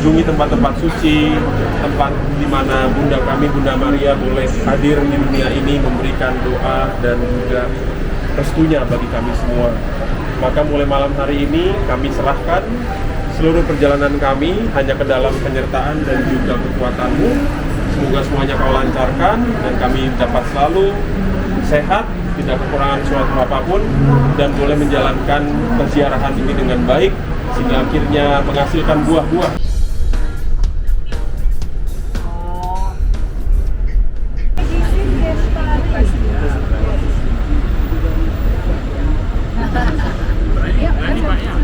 mengunjungi tempat-tempat suci, tempat di mana Bunda kami, Bunda Maria boleh hadir di dunia ini memberikan doa dan juga restunya bagi kami semua. Maka mulai malam hari ini kami serahkan seluruh perjalanan kami hanya ke dalam penyertaan dan juga kekuatan-Mu. Semoga semuanya Kau lancarkan dan kami dapat selalu sehat, tidak kekurangan suatu apapun, dan boleh menjalankan perziarahan ini dengan baik sehingga akhirnya menghasilkan buah-buah.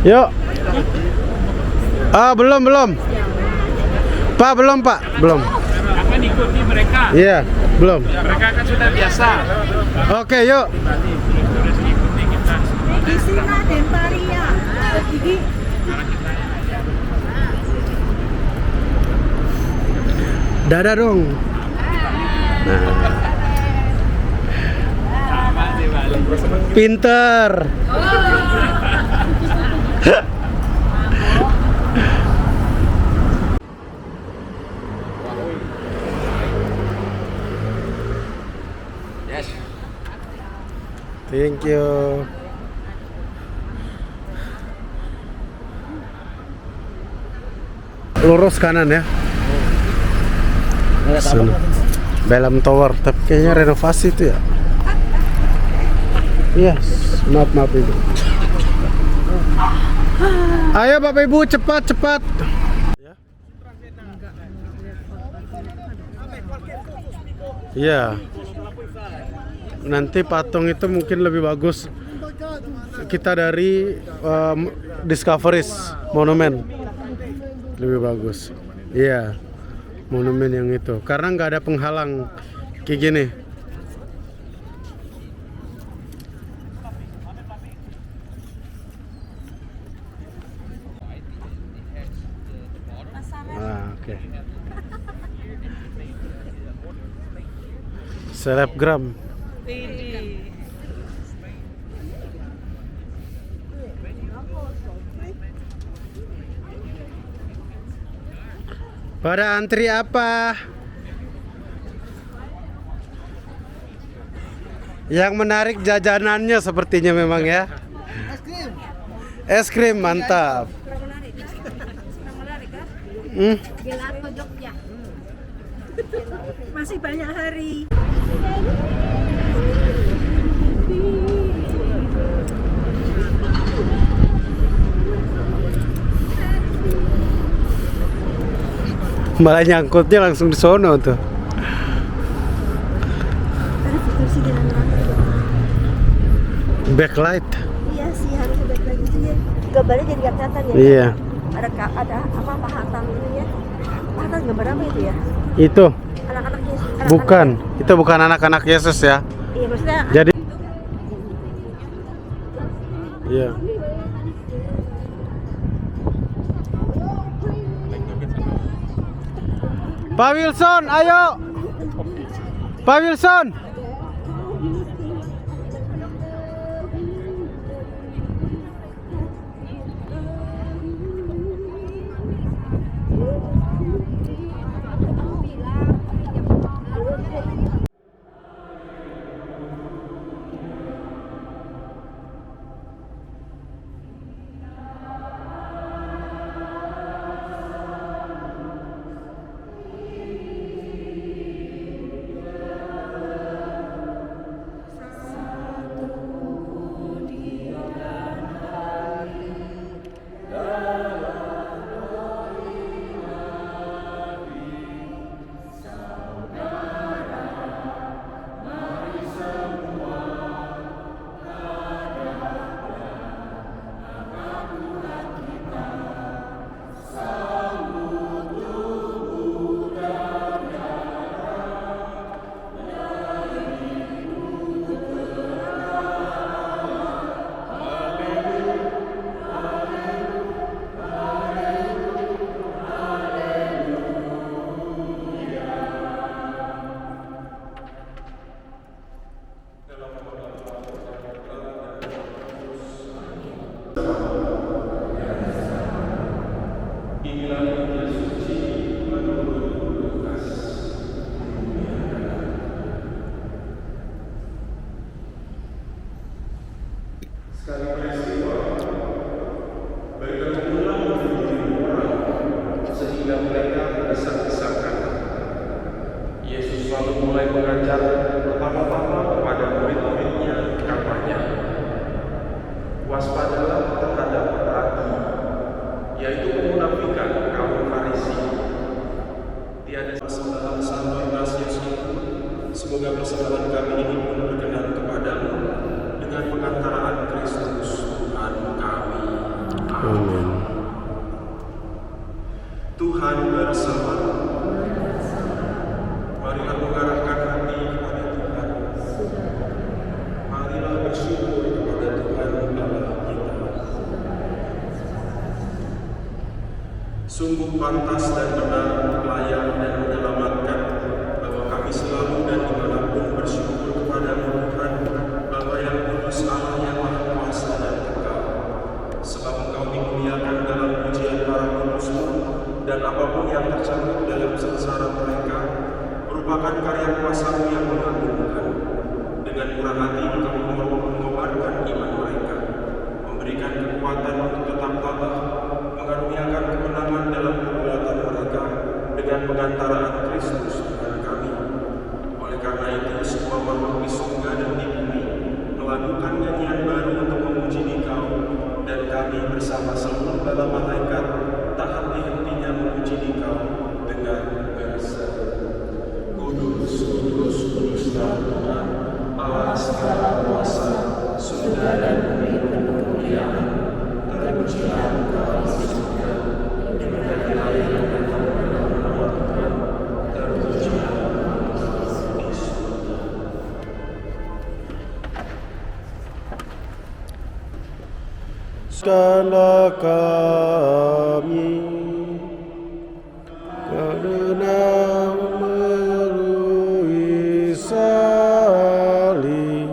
Yuk. Belum. Pak, belum, Pak. Belum. Akan ikuti mereka. Iya, belum. Mereka kan sudah biasa. Oke, yuk. Terus ikuti kita. Medicina dentaria. Gigi. Dada dong. Nah. Pinter. Yes. Thank you. Lurus kanan ya. Sana. Belem Tower, tapi kayaknya renovasi itu ya. Yes, maaf Ibu. Ayo Bapak Ibu cepat. Iya. Nanti patung itu mungkin lebih bagus kita dari Discoveries Monument. Lebih bagus. Iya. Monumen yang itu karena nggak ada penghalang kayak gini. Oke. Selebgram. Pada antri apa? Yang menarik jajanannya sepertinya memang ya. Es krim mantap. Gelato Jogja. Masih banyak hari. Malah nyangkutnya langsung di sono tuh. Ada fitur sih di Backlight. Iya sih harus backlight itu ya. Gambarnya jadi nggak kelihatan ya. Iya. Ada apa pahatan ini ya? Pahatan gambar apa itu ya? Itu Anak-anak Yesus. bukan. Itu bukan anak-anak Yesus ya. Iya maksudnya. Jadi iya. Pak Wilson, ayo. Pak Wilson. Inilah Yesus mengajar pertama-tama kepada murid-muridnya, katanya, waspadalah terhadap ragi, yaitu kemunafikan kaum Farisi. Tiada persembahan sampai Ignatius itu, semoga persembahan kami ini pun berkenan kepadamu dengan pengantaraan Kristus Tuhan kami. Amin. Tuhan bersamamu. Marilah mengarahkan hati kepada Tuhan. Marilah bersyukur kepada Tuhan Allah kita. Sungguh pantas dan benar, layak dan menyelamatkan bahwa kami selalu dan dimanapun bersyukur kepada-Mu Tuhan, Bapa yang kudus, Allah yang maha kuasa dan kekal. Sebab Engkau dimuliakan dalam pujian para kudus-Mu, dan apapun yang tercampur dalam sengsara mereka merupakan karya kuasa-Mu yang mengagumkan. Dengan murah hati Engkau mengobarkan iman mereka, memberikan kekuatan untuk tetap tabah, mengaruniakan kemenangan dalam perbuatan mereka dengan pengantaraan Kristus Tuhan kami. Oleh karena itu, semua makhluk di surga dan di bumi melakukan nyanyian baru untuk memuji Dikau, dan kami bersama seluruh bala malaikat tak henti-hentinya memuji Dikau dengan berseru, Kudus, kudus, kuduslah Tuhan, Allah segala kuasa, surga dan bumi penuh kemuliaan. Terpujilah Engkau di surga, diberkatilah yang datang dalam nama Tuhan, terpujilah Engkau di surga. Segala kami karena melalui salib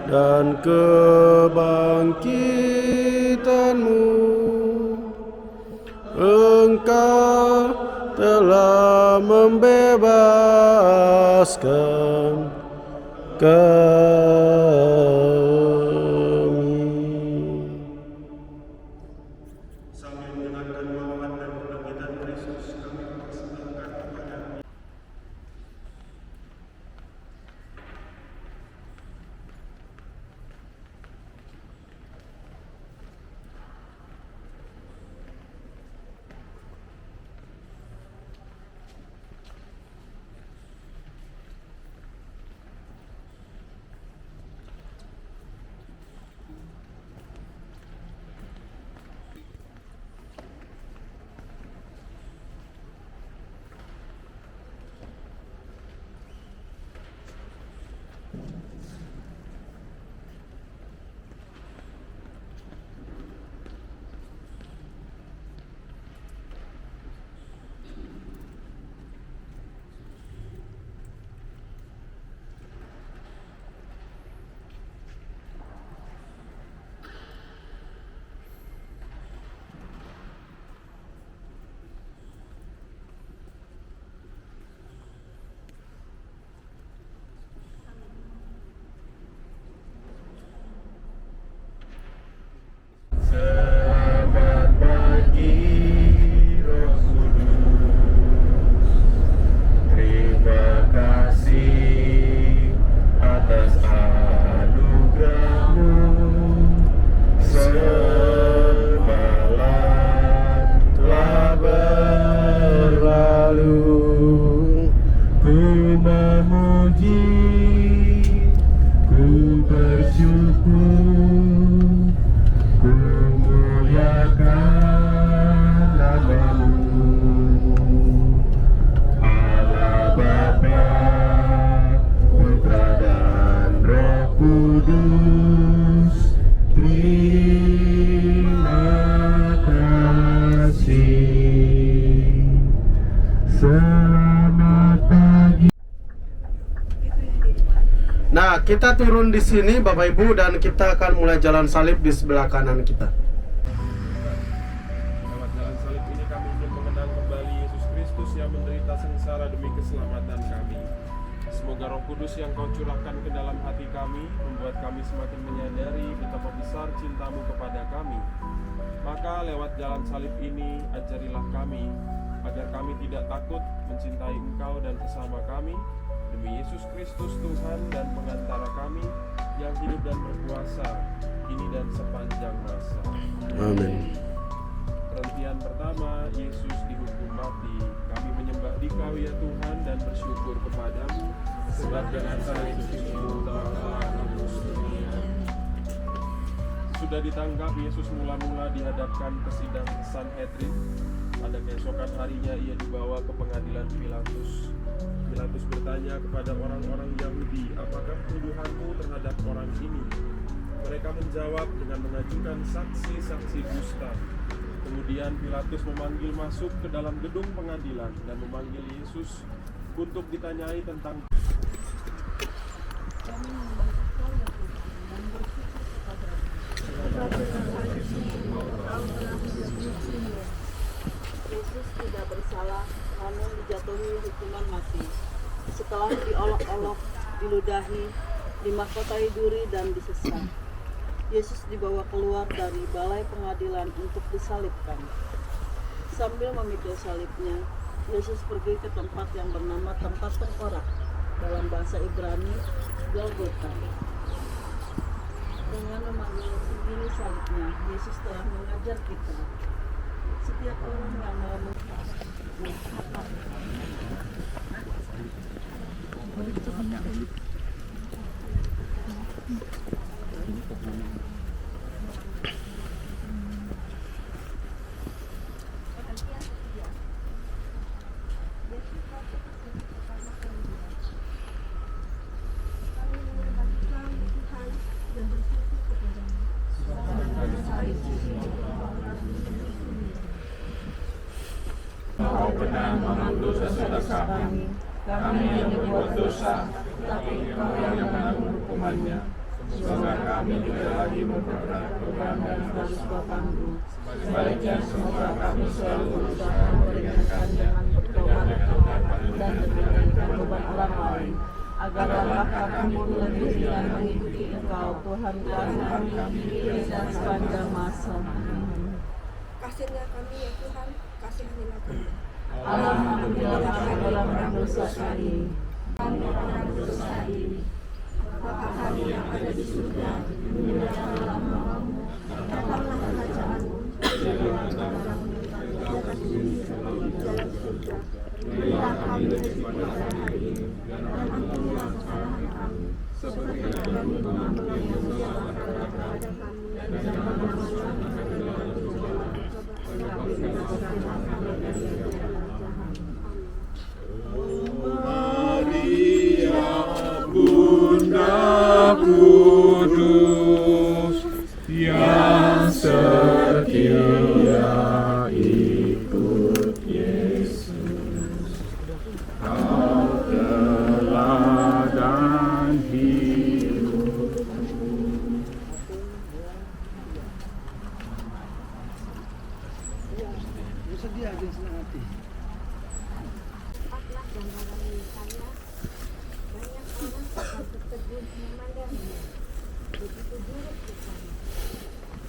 dan kebangkitan-Mu, Engkau telah membebaskan Sambil mendengarkan wafat dan kebangkitan Kristus, kami mempersembahkan kepada-Mu. Selamat pagi, Roh Kudus. Terima kasih atas anugerah-Mu. Semalam telah berlalu, ku memuji, ku bersyukur, ku muliakan nama-Mu. Allah Bapa, Putra dan Roh Kudus, terima kasih. Selamat pagi. Nah, kita turun di sini Bapak Ibu, dan kita akan mulai jalan salib di sebelah kanan kita. Lewat jalan salib ini kami ingin mengenang kembali Yesus Kristus yang menderita sengsara demi keselamatan kami. Semoga Roh Kudus yang Kau curahkan ke dalam hati kami membuat kami semakin menyadari betapa besar cinta-Mu kepada kami. Maka lewat jalan salib ini ajarilah kami agar kami tidak takut mencintai Engkau dan sesama kami, Demi Yesus Kristus Tuhan dan pengantara kami, yang hidup dan berkuasa, kini dan sepanjang masa. Amin. Perhentian pertama, Yesus dihukum mati. Kami menyembah Dikau ya Tuhan dan bersyukur kepadamu, sebab dengan cara Yesus telah menebus dunia. Sudah ditangkap, Yesus mula-mula dihadapkan ke sidang Sanhedrin. Pada keesokan harinya ia dibawa ke pengadilan Pilatus. Pilatus bertanya kepada orang-orang Yahudi, apakah tuduhanmu terhadap orang ini? Mereka menjawab dengan mengajukan saksi-saksi dusta. Kemudian Pilatus memanggil masuk ke dalam gedung pengadilan dan memanggil Yesus untuk ditanyai tentang Yesus tidak bersalah, namun dijatuhi hukuman mati. Setelah diolok-olok, diludahi, dimahkotai duri dan disesat, Yesus dibawa keluar dari balai pengadilan untuk disalibkan. Sambil memikul salibnya, Yesus pergi ke tempat yang bernama tempat tengkorak, dalam bahasa Ibrani, Golgota. Dengan memanggil sendiri salibnya, Yesus telah mengajar kita. Setiap orang yang mau Engkau benar mengampuni dosa-dosa kami yang berbuat dosa, tapi Engkau yang menanggung hukumannya. Semoga kami tidak lagi memperberat beban dan harus Bapamu. Sebaliknya, semoga kami selalu berusaha meringankannya dengan bertobat dan meringankan beban orang lain, agarlah kami lebih ringan mengikuti Engkau, Tuhan kami, kini dan sepanjang masa. Kasihnya kami ya Tuhan, kasihanilah kami. Alhamdulillah kami orang berdosa kami. Orang dosa ini, Bapa kami yang ada di surga, dimuliakanlah namamu, datanglah kerajaanmu, jadilah kehendakmu di atas bumi seperti di dalam surga. Berilah kami rezeki kita hari ini, dan ampunilah kesalahan kami, seperti kami mengampuni yang bersalah kepada kami, dan jangan masukkan kami ke dalam pencobaan, tetapi bebaskanlah kami dari yang jahat. Maria, Bunda Kudus yang setia ikut Yesus, Kau teladan hidup. Cepatlah gambaran saya, banyak orang akan tertegun memandangnya. Begitu buruk rupanya,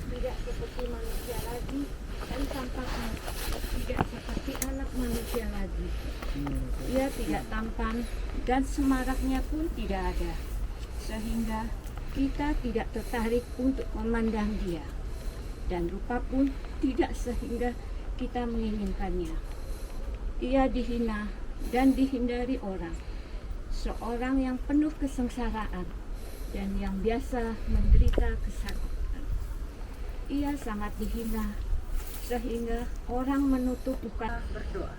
tidak seperti manusia lagi, dan tampaknya tidak seperti anak manusia lagi. Ia tidak tampan dan semaraknya pun tidak ada, sehingga kita tidak tertarik untuk memandang dia, dan rupa pun tidak sehingga kita menginginkannya. Ia dihina dan dihindari orang, seorang yang penuh kesengsaraan dan yang biasa menderita kesakitan. Ia sangat dihina sehingga orang menutup muka berdoa.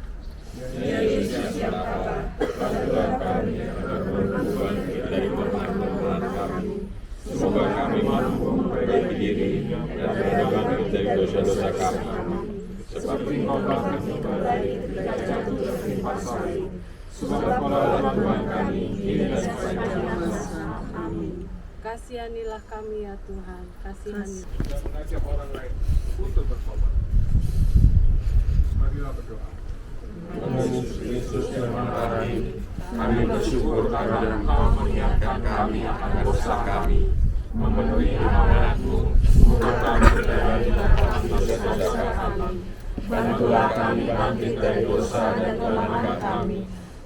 Ya Yesus yang tabah, bantulah kami agar berubah dari perbuatan kami. Semoga kami mampu memperbaiki diri dan berdamai dari dosa-dosa kami. Seperti Engkau bahkan kembali ketika jatuh tertimpa salib. Semoga Engkau Tuhan kami, kini dan sepanjang masa. Amin. kasihanilah kami ya Tuhan, kasihani. dan mengajak orang lain untuk bertobat. Marilah berdoa. Tuhan Yesus yang Maha Hidup, kami bersyukur karena Engkau mengingatkan kami akan dosa kami, memenuhi amanat-Mu untuk kami dari dosa-dosa kami. Bantulah kami bangkit dari dosa dan kelemahan kami,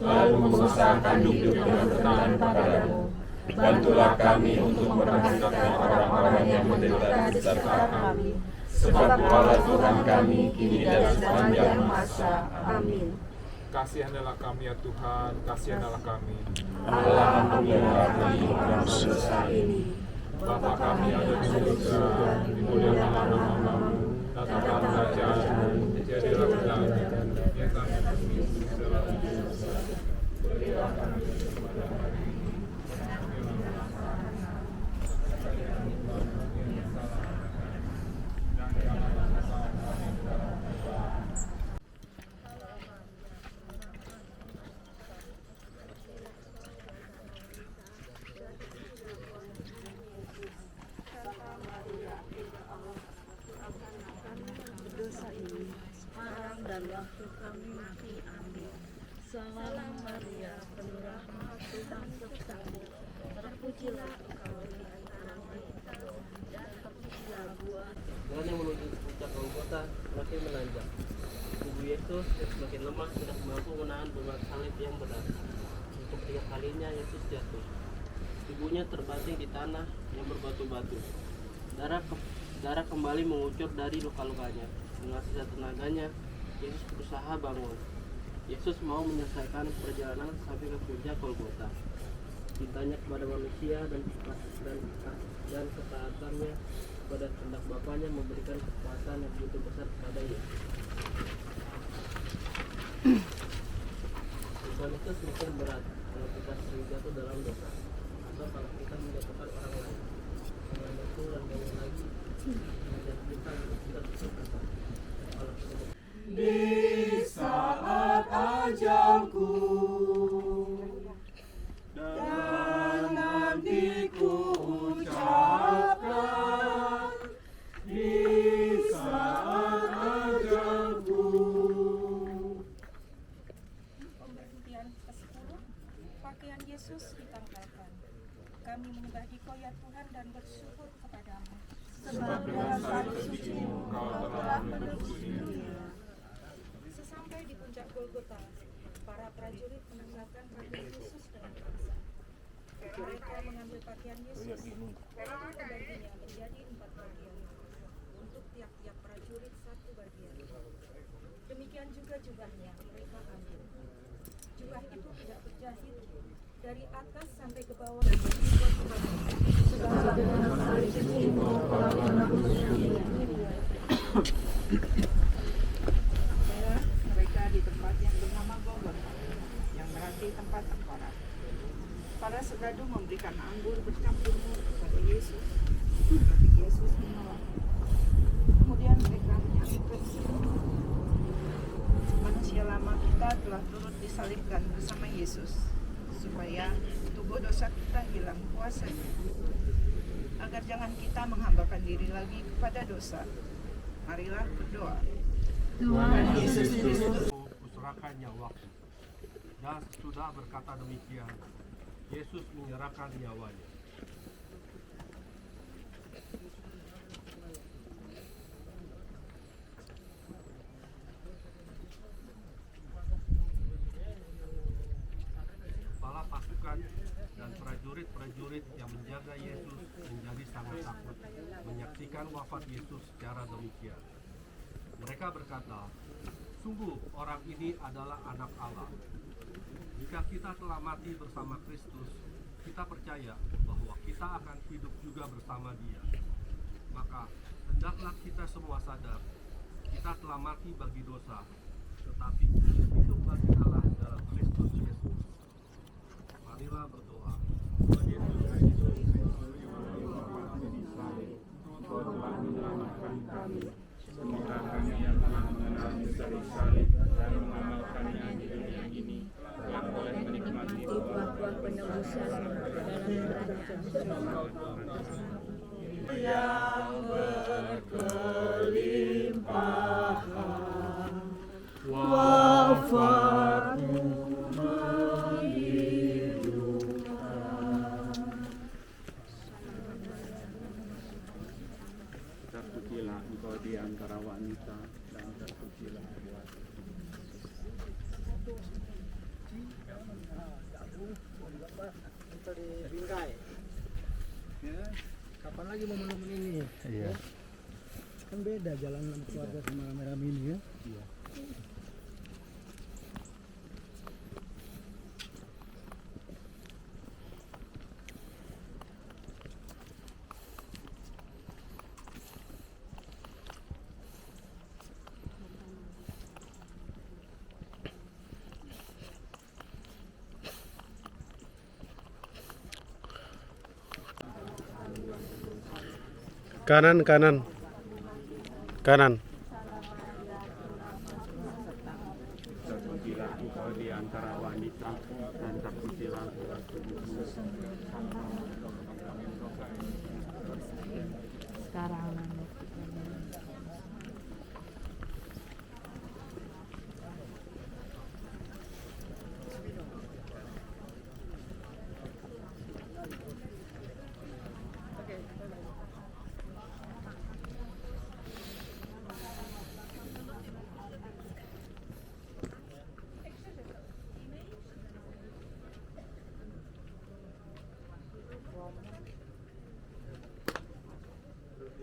lalu mengusahakan hidup dengan bertahan padamu. Bantulah kami untuk memperhatikan orang-orang yang menderita di sekitar kami, sebab Allah Tuhan kami kini dan sepanjang masa. Amin. Kasihanilah kami ya Tuhan, kasihanilah kami. Allah ampunilah kami orang dosa ini. Bapa kami ada di surga, dimuliakanlah namamu, datanglah kerajaanmu, jadilah kehendakmu, yang kami bumi selalu di dosa. Berilah kami kepada hari ini. Berdosa ini sekarang dan waktu kami mati. Amin. Salam Maria, penuh rahmat, Tuhan sertamu. Terpujilah engkau di antara wanita, dan terpujilah buah. Jalan yang menuju puncak Golgota semakin menanjak. Tubuh Yesus yang semakin lemah tidak mampu menahan beban salib yang berat. Untuk ketiga kalinya Yesus jatuh. Tubuhnya terbanting di tanah yang berbatu-batu. Darah kembali mengucur dari luka-lukanya. Dengan sisa tenaganya, Yesus berusaha bangun. Yesus mau menyelesaikan perjalanan sampai ke puncak Golgota. Cintanya kepada manusia dan ketaatannya kepada kehendak Bapaknya memberikan kekuatan yang begitu besar kepada Yesus. Usaha itu semakin berat kalau kita sering jatuh dalam dosa, atau kalau kita menjatuhkan orang lain. Dengan itu dan banyak lagi menjadi kita untuk tidak berkata. Kalau kita Di saat ajalku dan nanti ku ucapkan, di saat ajalku. Pemberhentian ke-10, pakaian Yesus ditanggalkan. Kami menyembah Dikau ya Tuhan dan bersyukur kepadamu. Sebab dengan salib suci-Mu Kau telah menebus dunia. Sesampai di puncak Golgota, para prajurit menanggalkan pakaian Yesus dengan paksa. Mereka mengambil pakaian Yesus, lalu membaginya menjadi 4 bagian. Untuk tiap-tiap prajurit 1 bagian. Demikian juga jubahnya mereka ambil. Jubah itu tidak berjahit, dari atas sampai ke bawah dan dibuat kebalik. Sebab dengan salib suci-Mu Kau telah menebus dunia. Mereka di tempat yang bernama Golgota, yang berarti tempat tengkorak. Para segadu memberikan anggur bercampur mur kepada Yesus, tetapi Yesus menolak. Kemudian mereka menyangkut, manusia lama kita telah turut disalibkan bersama Yesus, supaya tubuh dosa kita hilang kuasanya, agar jangan kita menghambakan diri lagi kepada dosa. Marilah berdoa. Tuhan Yesus Kristus, kuserahkan nyawaku. Dan sudah berkata demikian, Yesus menyerahkan nyawanya. Kepala pasukan dan prajurit-prajurit yang menjaga Yesus menjadi sangat takut menyaksikan wafat Yesus secara demikian. Mereka berkata, sungguh orang ini adalah anak Allah. Jika kita telah mati bersama Kristus, kita percaya bahwa kita akan hidup juga bersama Dia. Maka hendaklah kita semua sadar, kita telah mati bagi dosa, tetapi hidup bagi Allah dalam Kristus Yesus. Marilah berdoa. semoga kami yang telah mengenal misteri salib dan mengamalkannya di dunia ini telah boleh menikmati buah-buah penebusan dalam kerajaan yang berkelimpahan. Wafatmu terpujilah engkau di antara wanita dan terpujilah buah. Kapan lagi momen-momen ini? Iya. Kan beda jalan keluarga sama rame-rame ini ya. Iya. Kanan, kanan. Kanan. Terpujilah Engkau di antara wanita dan terpujilah buah tubuhmu. Sekarang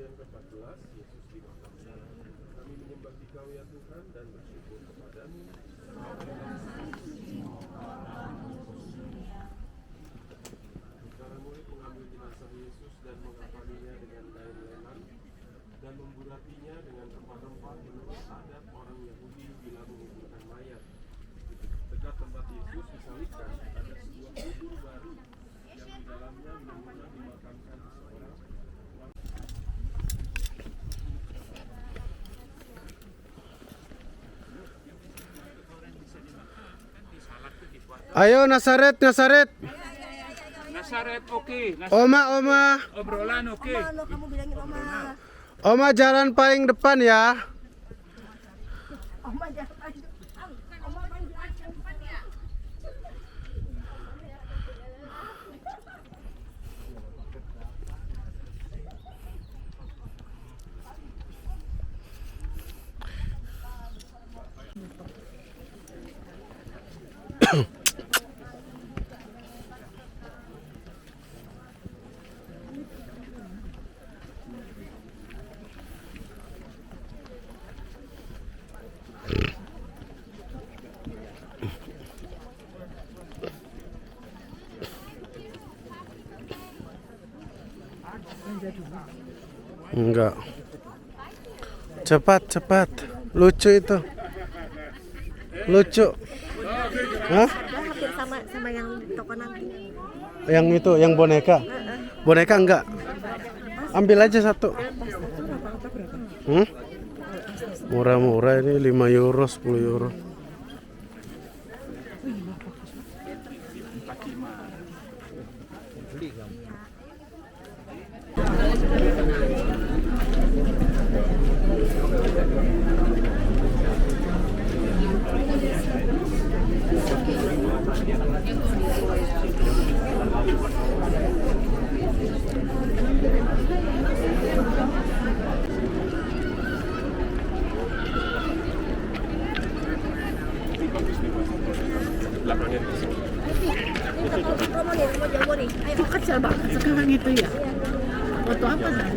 Yang ke-14, Yesus dimakamkan. Kami menyembah Dikau ya Tuhan dan bersyukur kepadamu. Para murid mengambil jenazah Yesus dan mengapaninya dengan kain lenan dan memburatinya dengan rempah-rempah menurut adat orang Yahudi bila menguburkan mayat. Dekat tempat Yesus disalibkan ada sebuah kubur baru yang di dalamnya mula dimakamkan seorang. Ayo Nasaret, Nasaret. Nasaret oke. Oma, Oma. Obrolan oke. kamu bilangin Oma. Oma jalan paling depan ya. Oma jangan paling depan. Oma paling depan ya. Enggak. Cepat, cepat. Lucu itu. Lucu. Hah? Hampir sama yang toko nanti. Yang itu, yang boneka. Boneka enggak. Ambil aja satu. Murah-murah ini 5 euro, 10 euro. Promo nih, mau jamu nih. Ayo kecil banget sekarang itu ya. Foto apa sih?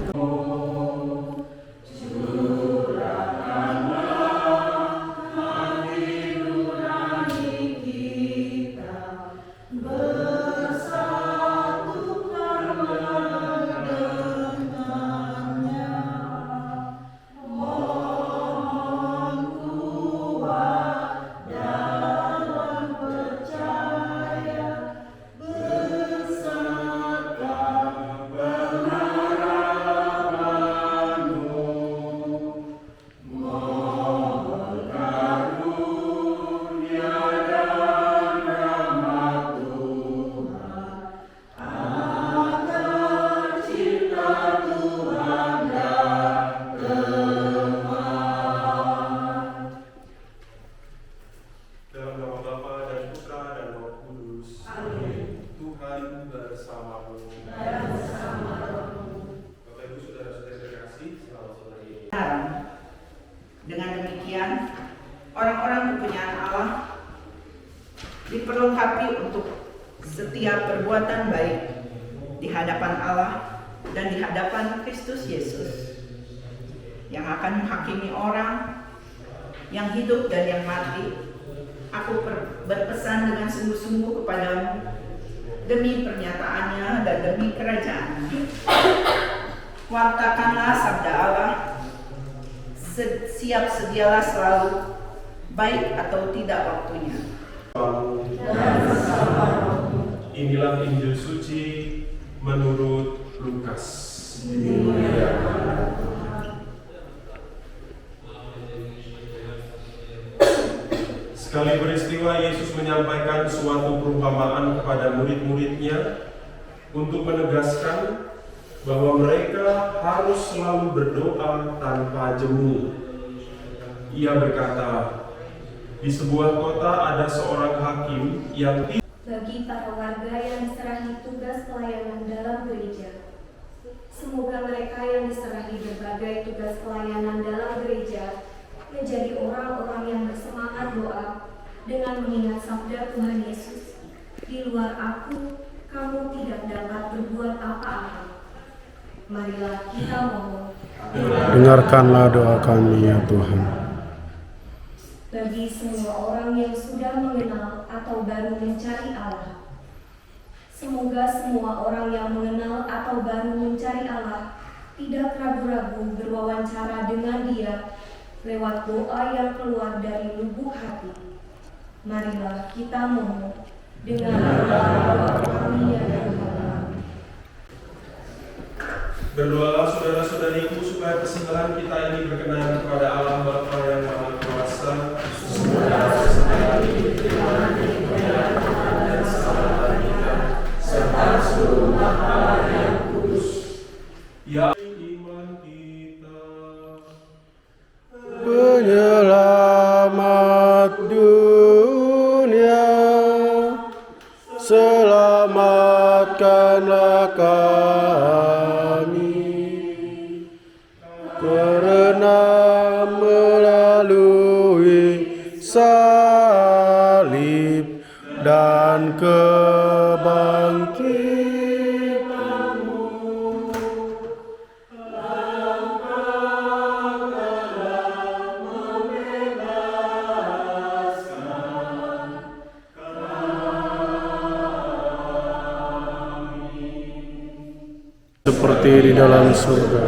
Dalam nama Bapa dan Putra dan Roh Kudus. Amin. Tuhan bersamamu. Bapak Ibu saudara-saudara terkasih, selamat sore ini. Dengan demikian, orang-orang kepunyaan Allah diperlengkapi untuk setiap perbuatan baik di hadapan Allah dan di hadapan Kristus Yesus yang akan menghakimi orang yang hidup dan yang mati. Aku berpesan dengan sungguh-sungguh kepadamu demi pernyataannya dan demi kerajaannya. Wartakanlah sabda Allah, siap sedialah selalu, baik atau tidak waktunya. Inilah Injil suci menurut Lukas. Sekali peristiwa Yesus menyampaikan suatu perumpamaan kepada murid-muridnya untuk menegaskan bahwa mereka harus selalu berdoa tanpa jemu. Ia berkata, di sebuah kota ada seorang hakim yang bagi para warga yang diserahi tugas pelayanan dalam gereja. Semoga mereka yang diserahi berbagai tugas pelayanan dalam gereja menjadi orang-orang yang bersemangat doa dengan mengingat sabda Tuhan Yesus, di luar aku, kamu tidak dapat berbuat apa-apa. Marilah kita mohon. Dengarkanlah doa kami ya Tuhan. Bagi semua orang yang sudah mengenal atau baru mencari Allah, semoga semua orang yang mengenal atau baru mencari Allah tidak ragu-ragu berwawancara dengan Dia lewat doa yang keluar dari lubuk hati. Marilah kita mohon. Dengarlah doa kami ya Tuhan. Berdoalah saudara-saudariku supaya persembahyan kita ini berkenan kepada Allah Bapa yang Maha Kuasa. Semoga persembahyan ini diterima Tuhan dan sahabat kita serta seluruh umat Allah yang kudus. Ya iman kita, Penyelamat dunia, selamatkanlah kami, karena melalui salib dan kebangkitanmu, seperti di dalam surga.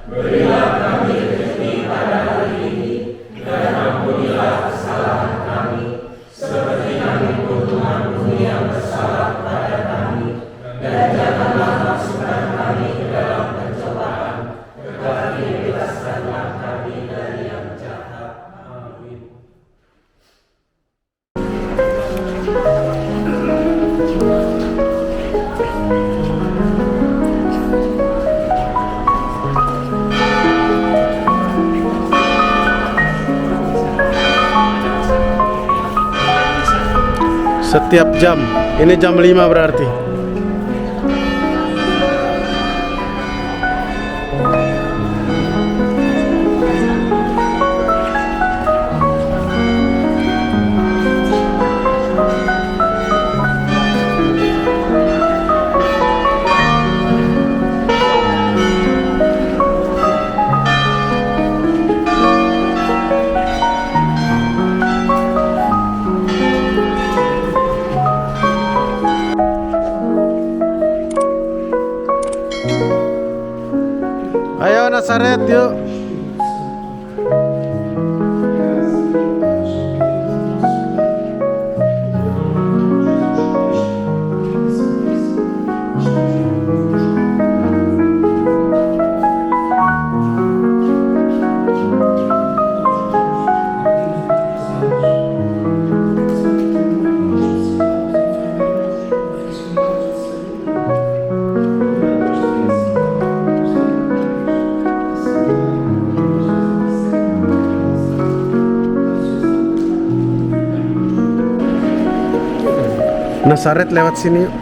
Berilah kami rezeki pada hari ini, dan ampunilah kesalahan kami, seperti kami pun mengampuni yang bersalah kepada kami, dan janganlah masukkan kami ke dalam pencobaan, tetapi bebaskanlah kami dari yang jahat. Amin. Setiap jam, ini jam 5 berarti. Ayo Nazaret yuk. Nazaret lewat sini yuk.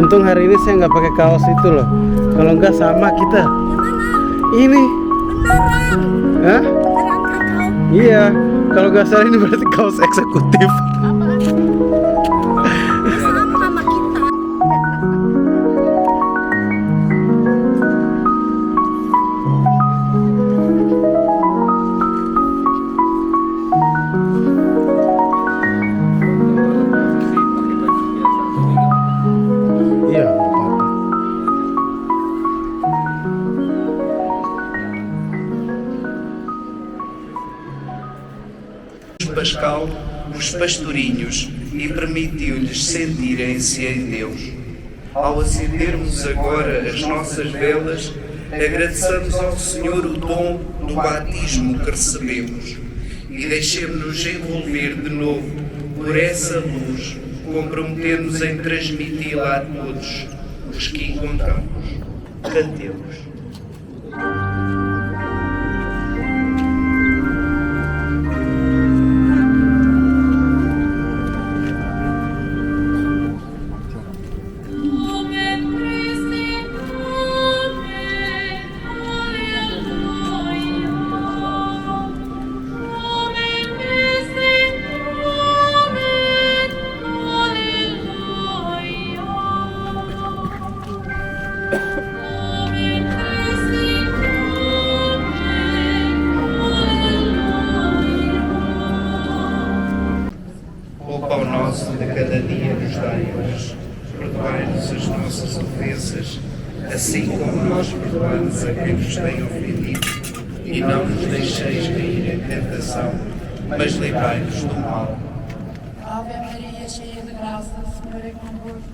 Untung hari ini saya nggak pakai kaos itu loh. Kalau nggak sama kita. Ini. Beneran. Hah? Beneran kakao. Iya. Kalau nggak salah ini berarti kaos eksekutif. Sama sama kita. Iya, nggak apa-apa. Pascal os pastorinhos e permitiu-lhes sentirem-se em Deus. Ao acendermos agora as nossas velas, agradeçamos ao Senhor o dom do batismo que recebemos e deixemos-nos envolver de novo por essa luz, comprometendo-nos em transmiti-la a todos os que encontramos. Cantemos. O pão nosso de cada dia nos dai hoje. Perdoai-nos as nossas ofensas, assim como nós perdoamos a quem nos tem ofendido. E não nos deixeis cair em tentação, mas livrai-nos do mal. Ave Maria, cheia de graça, o Senhor é convosco.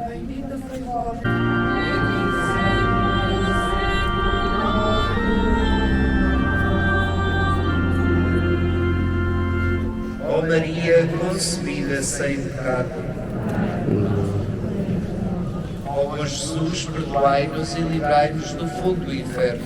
Bendita sois vós. Ó Maria concebida sem pecado, ó bom Jesus, perdoai-nos e livrai-nos do fogo do inferno.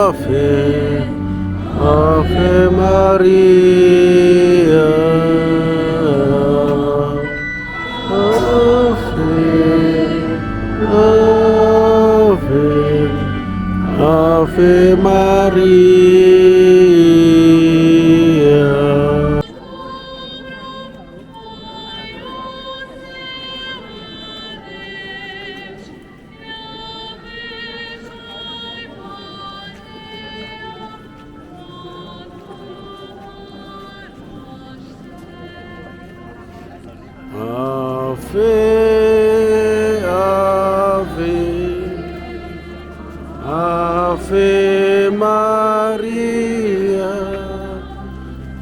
Ave, Ave Maria, Ave, Ave, Ave Maria. Ave, Ave, Ave Maria,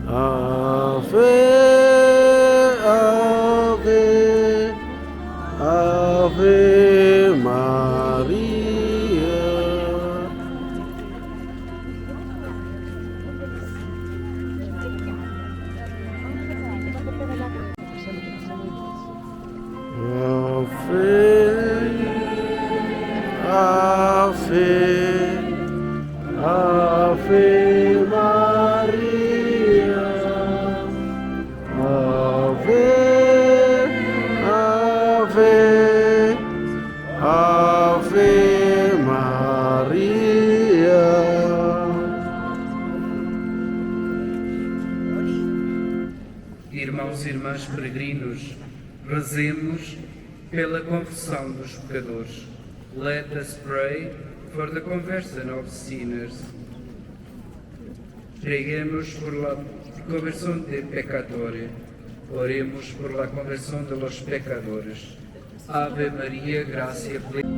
Ave, Ave, Ave Maria. Ave Maria, Ave, Ave, Ave Maria. Irmãos e irmãs peregrinos, rezemos pela confissão dos pecadores. Let us pray for the conversion of sinners. Reguemos por la conversión de pecadores. Oremos por la conversión de los pecadores. Ave María, gracia plena.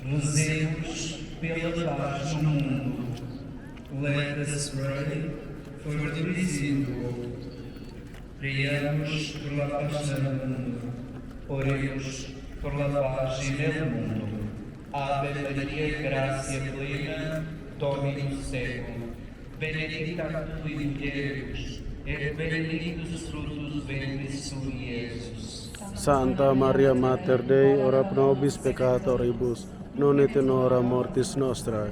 Rezemos pela paz no mundo. Let us pray for the peace in the world. Priamos por la paz no mundo. Oremos por la paz en el mundo. Ave María, gracia plena, Dominus tecum. Benedicta tu in mulieribus, et benedictus fructus ventris sui, Iesus. Santa Maria Mater Dei, ora pro nobis peccatoribus, non et in hora mortis nostrae.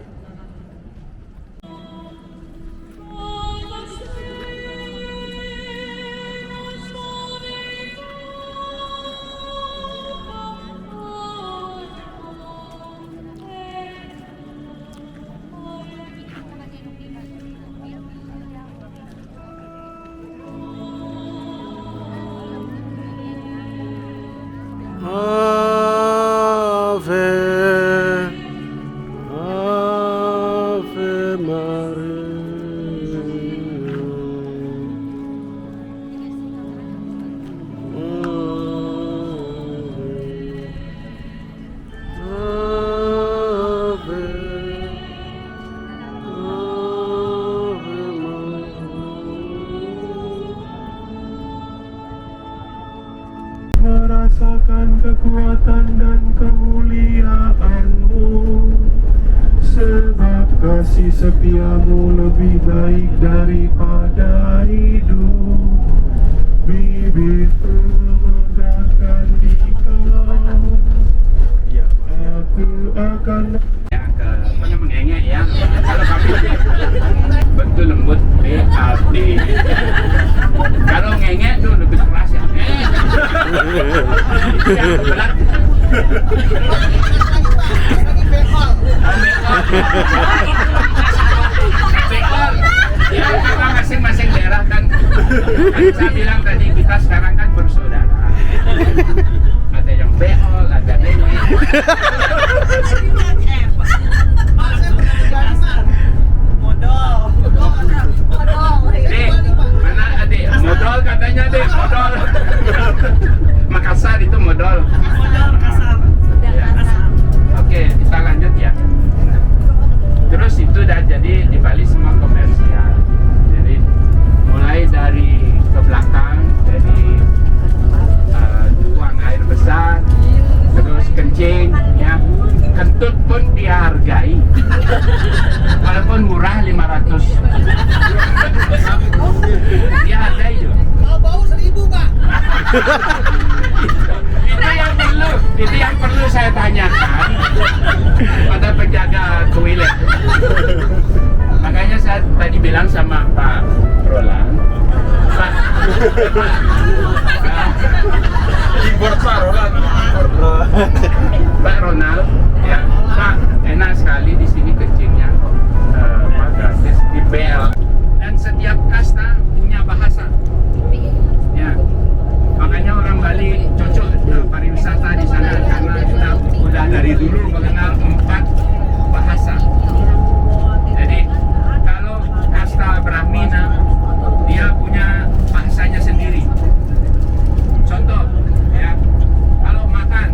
Merasakan kekuatan dan kemuliaan-Mu, sebab kasih setiamu lebih baik daripada hidup. Bibitku memegahkan di Kau, aku akan mengengek ya. Kalau kami betul lembut BAT. Kalau ngengek tuh lebih keras ya. Yang berat. Bekol. Ya memang masing-masing daerah kan. Saya bilang tadi kita sekarang kan bersaudara. Ada yang bekol, ada nenek. Modal katanya deh, modal. Makassar itu modal. Modal Makassar. Ya. Oke, kita lanjut ya. Terus itu udah jadi di Bali semua komersial. Jadi mulai dari ke belakang, dari buang air besar, terus kencing, ya. Kentut pun dihargai. Walaupun murah 500. Dihargai juga. Kalau bau 1000, Pak. Itu yang perlu saya tanyakan pada penjaga toilet. Makanya saya tadi bilang sama Pak Roland, Pak Ronald, ya Pak, enak sekali di sini kencingnya, Pak, gratis di BL. Dan setiap kasta punya bahasa, ya makanya orang Bali cocok pariwisata di sana karena kita sudah dari dulu mengenal 4 bahasa. Jadi kalau kasta Brahmina dia punya bahasanya sendiri. Contoh, ya kalau makan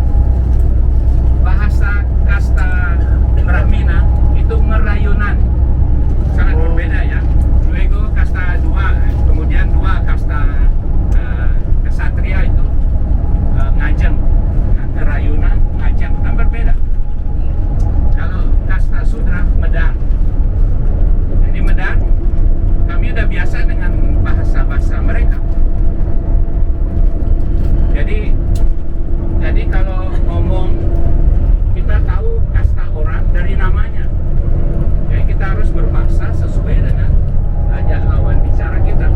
bahasa kasta Brahmina itu ngerayunan, sangat berbeda ya. Luego kasta 2, kemudian 2 kasta kesatria itu ngajeng, ngerayunan, ngajeng, kan berbeda. Kalau kasta sudra Medan, jadi Medan kami udah biasa dengan bahasa mereka. Jadi kalau ngomong kita tahu kasta orang dari namanya. Jadi kita harus berbahasa sesuai dengan ajak lawan bicara kita.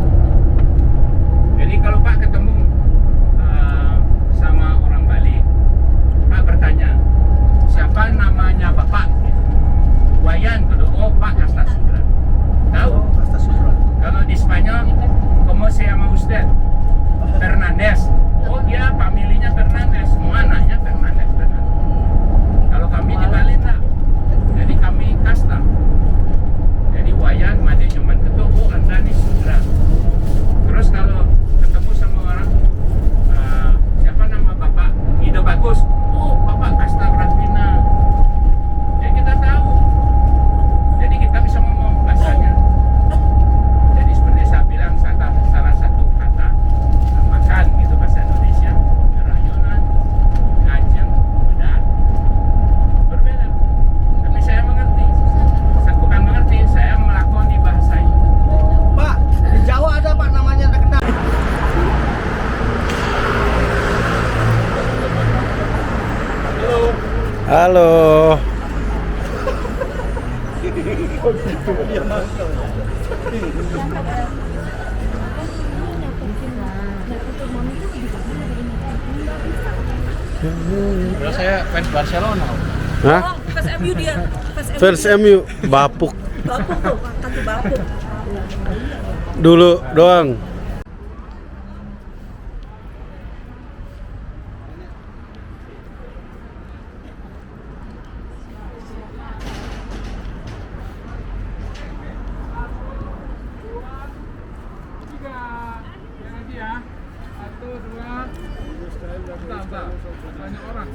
Jadi kalau Pak ketemu sama orang Bali, Pak bertanya, siapa namanya Bapak? Wayan, oh Pak kasta sudra. Tahu? Kasta sudra. Kalau di Spanyol, ¿cómo se llama usted? Fernandez. Oh dia familinya Fernandez, semua anaknya Fernandez. Kalau kami di Bali enggak. Jadi kami kasta. Halo. Saya fans Barcelona. Hah? Fans MU dia. Fans MU bapuk. Bapuk tuh, kaki bapuk. Dulu doang.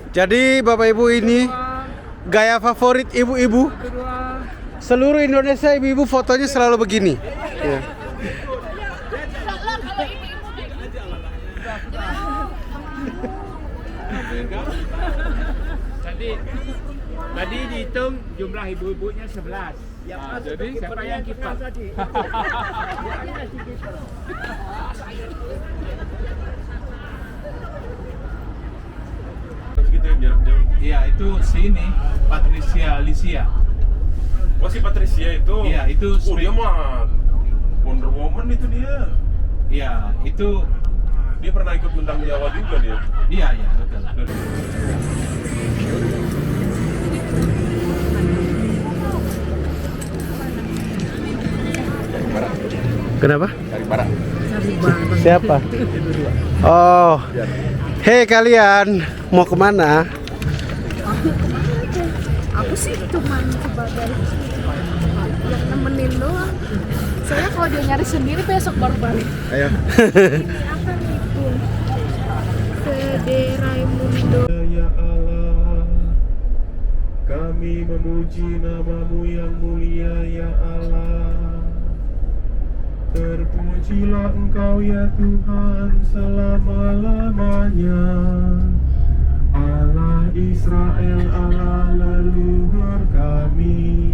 Jadi Bapak Ibu, ini gaya favorit ibu-ibu seluruh Indonesia. Ibu-ibu fotonya selalu begini ya. Tadi dihitung jumlah ibu-ibunya 11. Jadi siapa yang kipas? Iya, itu sini Patricia Alicia. Oh, si Patricia itu? Iya, itu dia mah Wonder Woman itu dia. Iya, itu dia pernah ikut Bintang Jawa juga dia. Iya, betul. Kenapa? Dari barat. Siapa? Oh, hei kalian, mau kemana? Aku sih cuma sebagai yang nemenin doang. Soalnya kalau dia nyari sendiri besok baru balik. Ayo. Ini apa itu? Fede Raimundo. Ya Allah, kami memuji nama-Mu yang mulia ya Allah. Terpujilah Engkau ya Tuhan selama-lamanya. Allah Israel, Allah leluhur kami.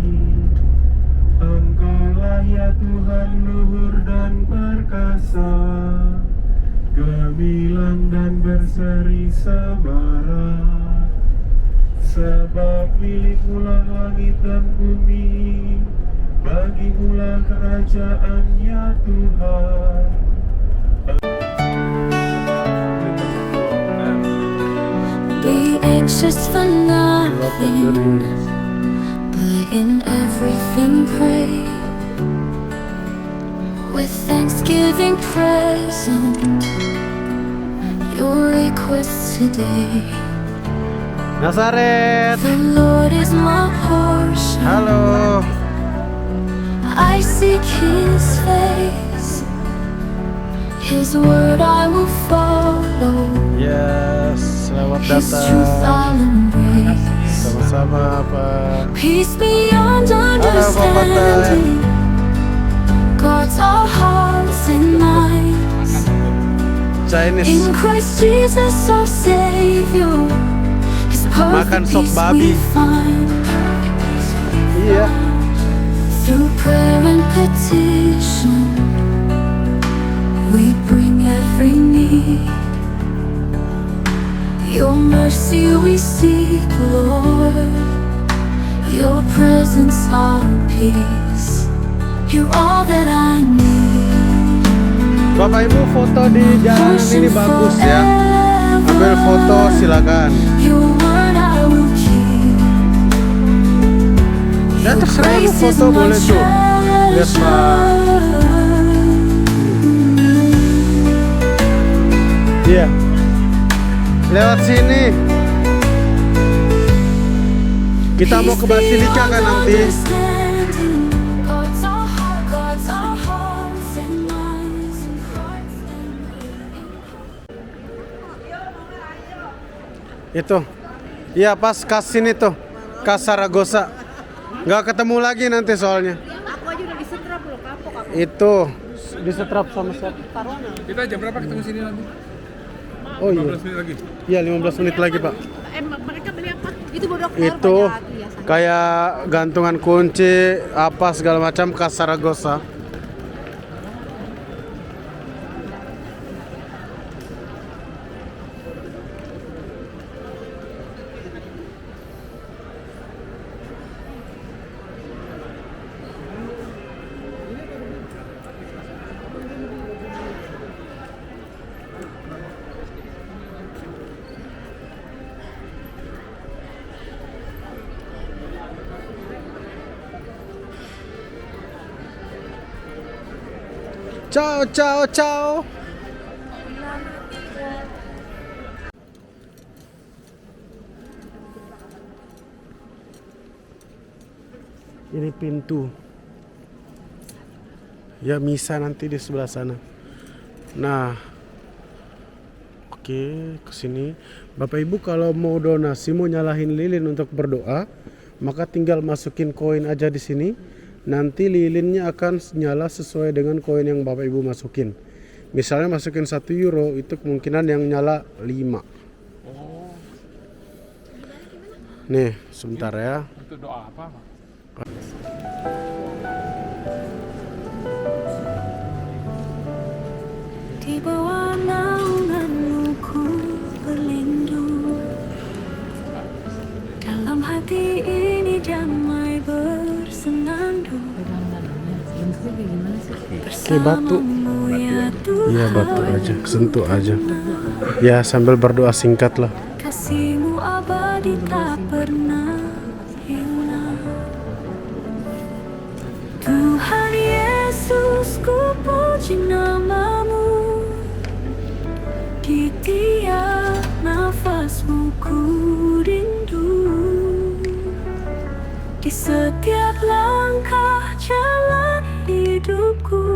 Engkaulah ya Tuhan luhur dan perkasa, gemilang dan berseri semara. Sebab milik-Mu langit dan bumi, bagi-Mu kerajaan ya Tuhan. Be anxious for nothing, but in everything pray. With thanksgiving present your requests today. Nazaret. The Lord is my portion. Halo. I seek His face. His word I will follow. Yes, selamat His truth I'll datang. embrace. Sama-sama Pak. Peace beyond understanding guards our hearts and minds. Chinese. In Christ Jesus our Savior, His Makan perfect sop peace babi. we find. Iya. Through prayer and petition, we bring every need. Your mercy we seek, Lord. Your presence, our peace. You're all that I need. Bapak Ibu, foto di jalan ini bagus ya. Ambil foto silakan. Your word I will keep. Ya terserah lu foto boleh tuh. Lihat Pak. Iya. Lewat sini. Kita mau ke Basilika kan nanti. Itu. Iya pas kasini tuh. Kasaragosa. Nggak ketemu lagi nanti soalnya. Aku aja udah disetrap loh, kapok aku. Itu disetrap sama siapa? Kita jam berapa ketemu sini nanti? Oh iya. 15 menit lagi. Iya 15 menit lagi Pak. Mereka beli apa? Itu bodoh Itu kayak gantungan kunci apa segala macam Kasaragosa. Ciao, ciao, ciao. Ini pintu. Ya, misa nanti di sebelah sana. Nah, oke, kesini. Bapak Ibu kalau mau donasi, mau nyalahin lilin untuk berdoa, maka tinggal masukin koin aja di sini. Nanti lilinnya akan nyala sesuai dengan koin yang Bapak Ibu masukin. Misalnya masukin 1 euro, itu kemungkinan yang nyala 5. Nih, sebentar ya. Untuk doa apa? Di bawah naunganmu ku berlindung, dalam hati ini damai bersenandung. Oke, batu. Iya, batu aja, sentuh aja. Ya, sambil berdoa singkat lah. Kasihmu abadi tak pernah hilang. Tuhan Yesus, ku puji namamu. Di tiap nafasmu ku rindu, di setiap langkah jalan hidupku.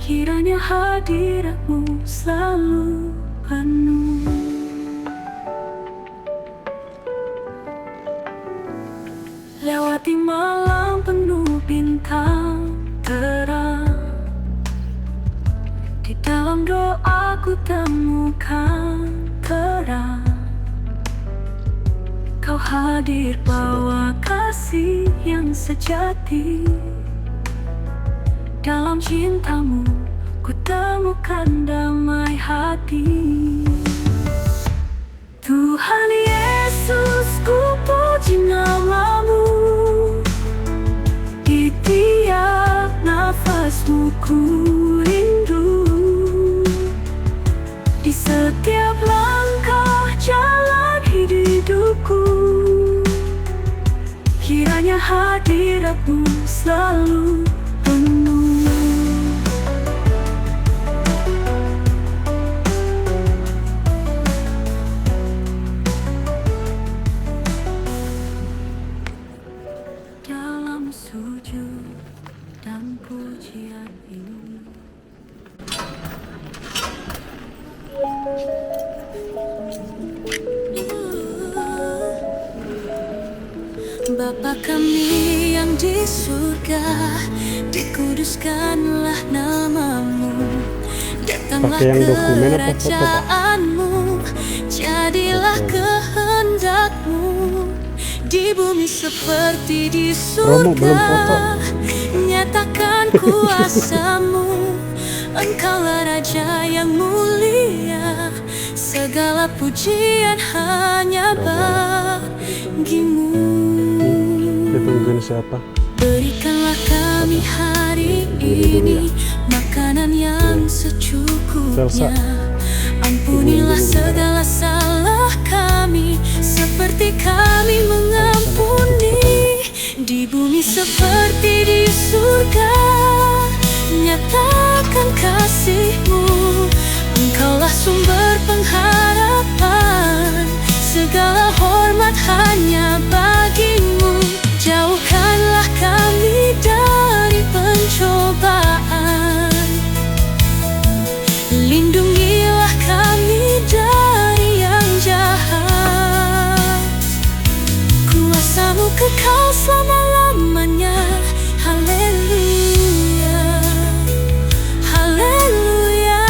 Kiranya hadiratmu selalu penuh. Lewati malam penuh bintang terang, di dalam doaku temukan terang. Kau hadir bawa kasih yang sejati. Dalam cintamu ku temukan damai hati. Tuhan Yesus, ku puji namamu. Di tiap nafasmu ku rindu, di setiap langkah jalan hidupku. Kiranya hadiratmu selalu penuh. Dalam sujud dan pujian ini, Bapa kami yang di surga, dikuduskanlah namamu. Datanglah kerajaanmu, jadilah kehendakmu, di bumi seperti di surga. Nyatakan kuasamu, Engkaulah Raja yang mulia. Segala pujian hanya bagimu. Ditungguin siapa? Berikanlah kami hari ini makanan yang secukupnya. Ampunilah segala salah kami, seperti kami mengampuni. Di bumi seperti di surga, nyatakan kasih-Mu. Engkaulah sumber pengharapan, segala hormat hanya bagi-Mu. Jauhkanlah kami dari pencobaan, lindungilah kami dari yang jahat. Kuasa-Mu kekal selama-lamanya. Haleluya, haleluya.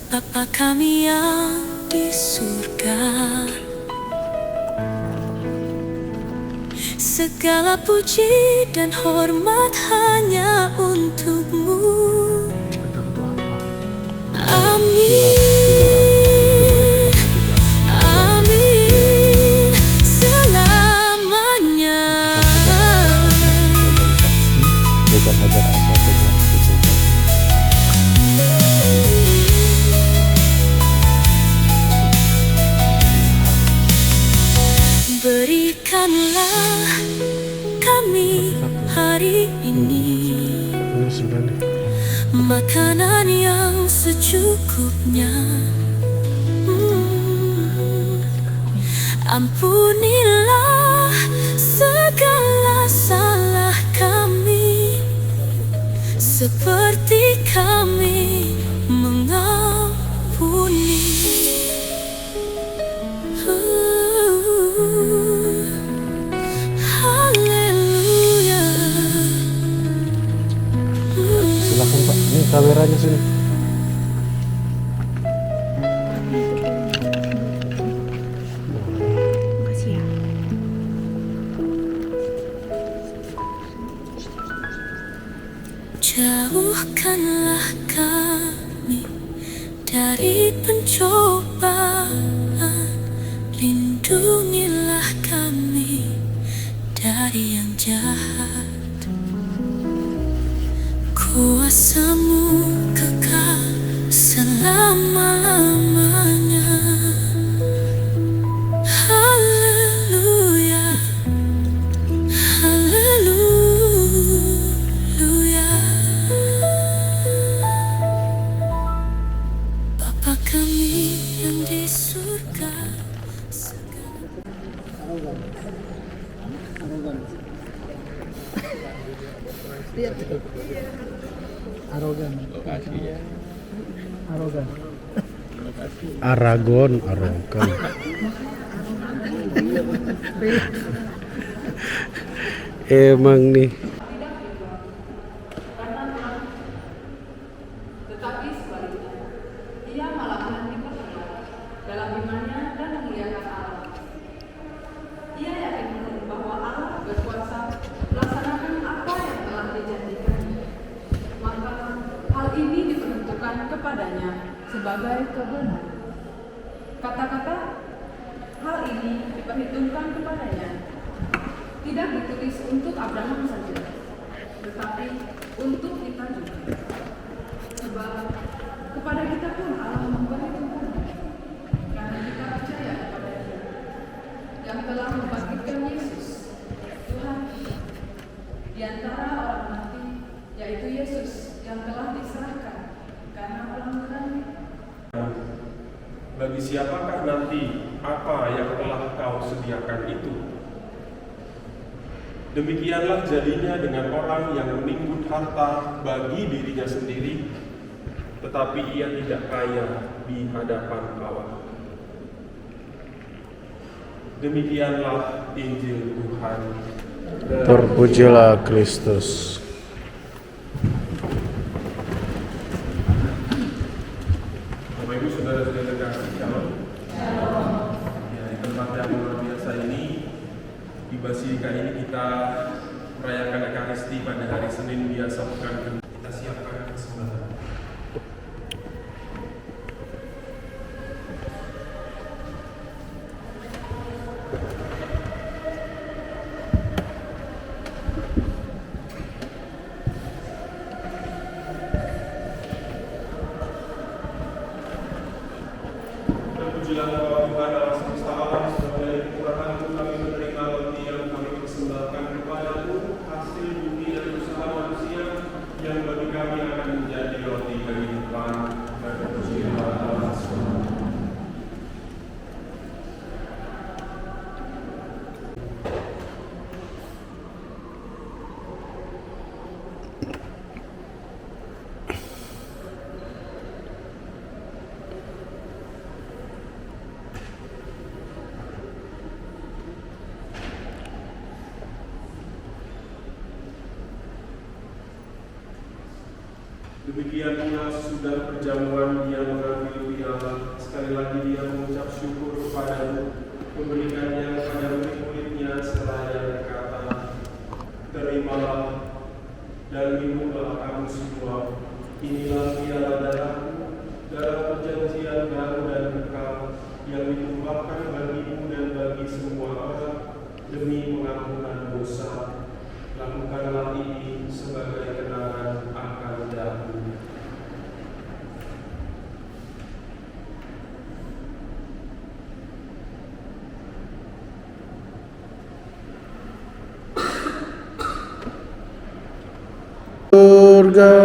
Bapa kami yang di surga, segala puji dan hormat hanya untuk-Mu. Amin, amin, selamanya. Berikanlah kami hari ini yang secukupnya. Ampunilah segala salah kami, seperti kami mengampuni. Haleluya. Silakan Pak, ini kameranya sini. Jauhkanlah kami dari pencobaan, lindungilah kami dari yang jahat. Kuasa-Mu kekal selama-lamanya. Haleluya, haleluya. Bapa kami yang di surga, Lihat tuh. Arogan. Arogan. Aragon, arogan. Emang nih. Tetapi sebaliknya, ia malahan diperkuat dalam imannya dan memuliakan Allah. Ia yakin bahwa Allah berkuasa melaksanakan apa yang telah dijanjikannya. Maka hal ini diperuntukkan kepadanya sebagai kebenaran. Kata-kata hal ini diperhitungkan kepadanya tidak ditulis untuk Abraham saja, tetapi untuk kita juga. Sebab kepada kita pun Allah memperhitungkannya, karena kita percaya kepada Dia yang telah membangkitkan Yesus, Tuhan kita, di antara orang mati, yaitu Yesus yang telah diserahkan karena pelanggaran. Bagi siapakah nanti apa yang telah Kau sediakan itu? Demikianlah jadinya dengan orang yang menimbun harta bagi dirinya sendiri, tetapi ia tidak kaya di hadapan Allah. Demikianlah Injil Tuhan. Terpujilah Kristus. Bapak Ibu saudara-saudara kasih Shalom. Ya, di tempat yang luar biasa ini, di Basilika ini kita merayakan Ekaristi pada hari Senin biasa pekan kedua. Kita siapkan persembahan. Terpujilah Bapa Tuhan Allah semesta alam, sebagai kekurahan kami menerima roti yang kami persembahkan kepadamu, hasil bumi dan usaha manusia yang bagi kami akan menjadi roti kehidupan. Terpujilah Allah semesta. Demikian pula sudah perjamuan dia mengambil piala, sekali lagi dia mengucap syukur kepadamu, memberikannya kepada murid-muridnya seraya berkata, terimalah dan minumlah kamu semua, inilah piala darahku, darah perjanjian baru dan kekal, yang ditumpahkan bagimu dan bagi semua orang demi pengampunan dosa. Lakukanlah ini sebagai kenangan akan aku. Surga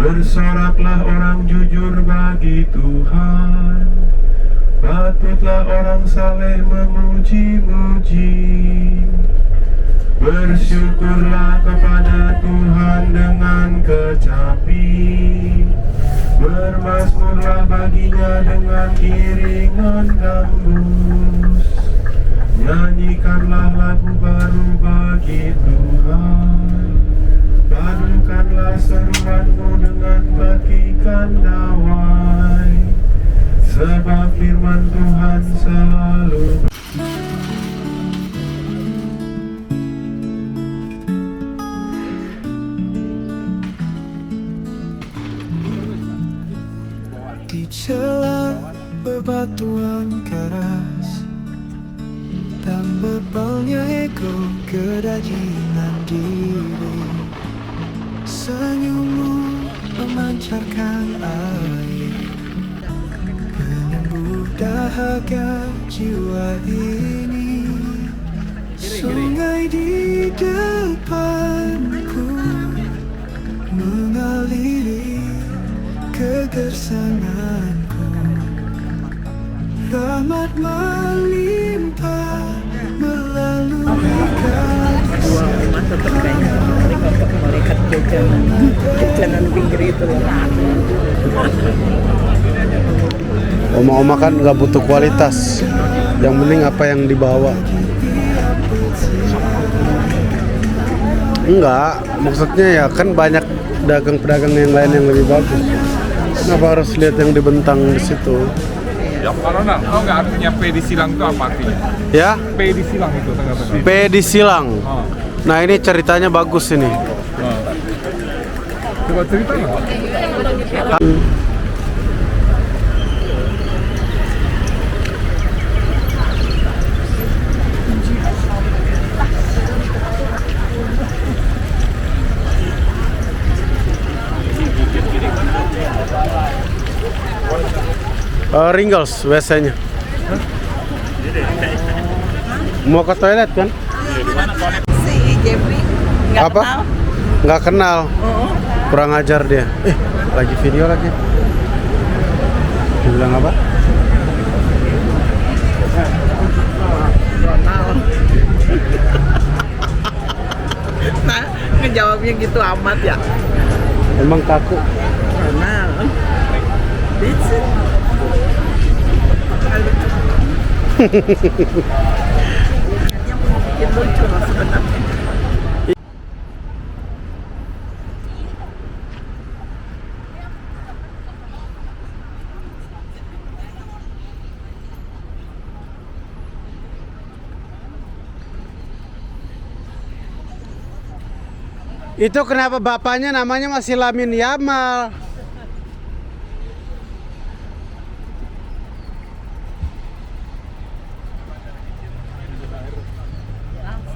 Bersoraklah orang jujur bagi Tuhan, patutlah orang saleh memuji-muji. Bersyukurlah kepada Tuhan dengan kecapi, bermazmurlah baginya dengan iringan gambus. Nyanyikanlah lagu baru bagi Tuhan, padukanlah seruanmu dengan batikan dawai, sebab firman Tuhan selalu di celah bebatuan keras dan bebalnya ego kedagingan diri. Senyummu memancarkan air, menembus dahaga jiwa ini. Sungai di depanku mengaliri kegersanganku. Rahmat melimpah melalui malaikat jajanan pinggir itu loh. Oma-oma kan nggak butuh kualitas, yang penting apa yang dibawa. Enggak, maksudnya ya kan banyak pedagang-pedagang yang lain yang lebih bagus. Kenapa harus lihat yang dibentang di situ? Ya, kalau tau nggak artinya P di silang itu apa artinya? Ya? P di silang itu tengah-tengah. P di silang. Nah ini ceritanya bagus ini. Coba cerita nggak? Ringles WC-nya. Mau ke toilet kan? Si Jeffrey nggak Apa? kenal. Nggak kenal. Kurang ajar dia. Lagi video lagi. Dibilang apa? Ronald. Nah, ngejawabnya gitu amat ya. Emang kaku. Ronald. That's it. Yang mau bikin lucu loh sebenarnya. Itu kenapa bapaknya namanya masih Lamin Yamal?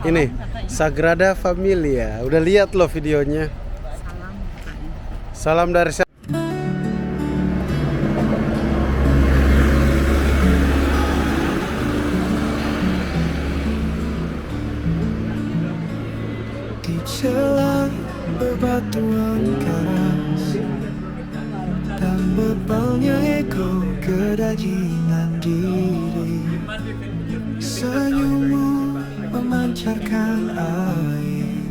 Ini Sagrada Familia. Udah lihat loh videonya. Salam dari saya. Di celah bebatuan keras dan bebalnya ego kedagingan diri, senyummu memancarkan air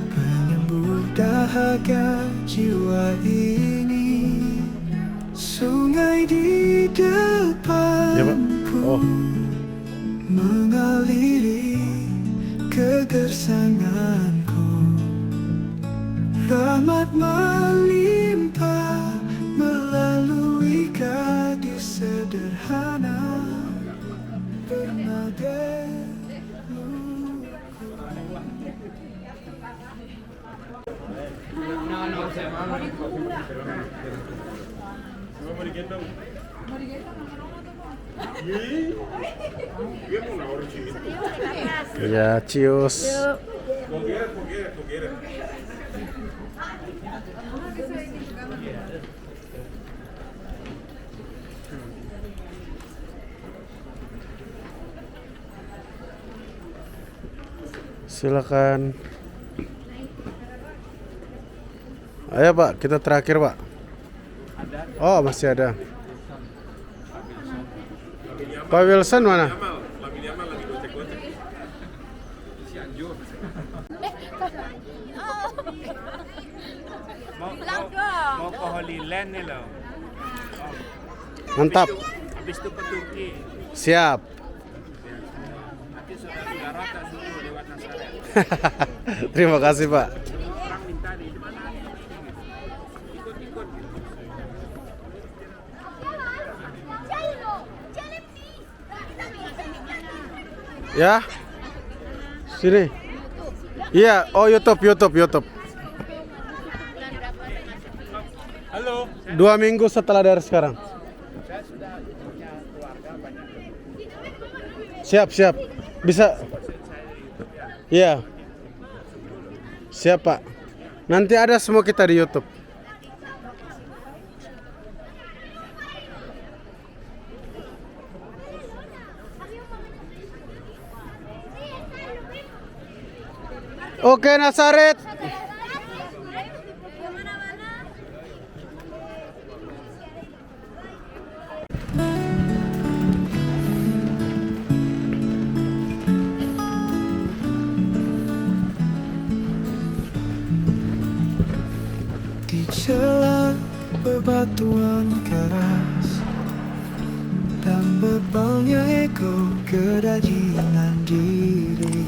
penyembuh dahaga jiwa ini. Sungai di depanku mengaliri kegersanganku. Rahmat melimpah melalui gadis sederhana bernada Ya, cius. Silakan. Ayo Pak, kita terakhir Pak. Oh masih ada. Pak Wilson mana? Mau ke Holy Land nih loh. Mantap. Habis itu ke Turki. Siap. Nanti saudara-saudara tak suruh lewat Nazaret. Terima kasih Pak. Orang minta di mana? Ikut-ikut. Ya. Sini. Iya, oh YouTube. Halo. 2 minggu setelah dari sekarang. Saya sudah punya keluarga banyak. Siap. Bisa. Iya. Siap Pak. Nanti ada semua kita di YouTube. Oke Nazaret. di celah bebatuan keras dan bebalnya ego kedagingan diri.